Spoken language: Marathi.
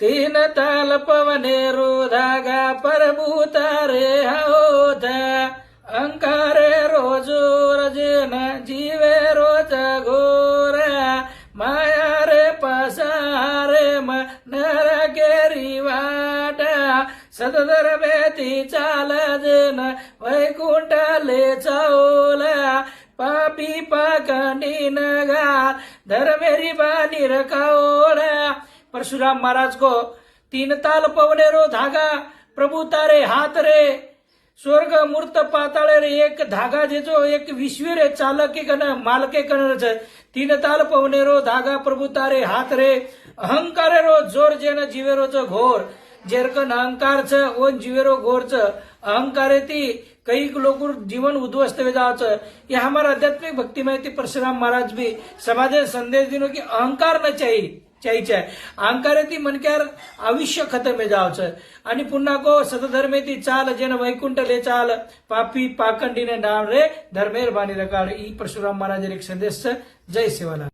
तीन ताल पवने रो धागा परभूत रे होत अंकारे रोजो रजन जीवे रोज घोर माया रे पसारे नर केरी वाट सदधर्मेती चाल जन वैकुंठले चौला पापी पाकंडी नगार धर्मेरी बानी रखौला। परशुराम महाराज को तीन ताल पवने रो धागा प्रभु तारे हाथ रे स्वर्ग मूर्त पाताळे रे एक धागा जेजो एक विश्व रे चालके कन मालके कन तीन ताल पवने रो धागा प्रभु तारे हाथ रे अहंकार रो जोर जेन जीवे रो घोर जेरकन अहंकार छ ओन जीवे रो घोर छ अहंकार ती कई लोग जीवन उद्ध्वस्त हो जाओ। ये हमारा आध्यात्मिक भक्ति में परशुराम महाराज भी समाज संदेश दिनों की अहंकार न चाहिए अहंकार ती मन के आयुष्य खत्म हो जाओ आणि पुन्हा को सतधर्मे ती चाल जेन वैकुंठ ले चाल पापी पाखंडी ने नाम रे धर्मेर बानी रकाळ। ई परशुराम महाराज एक संदेश जय सेवालाल।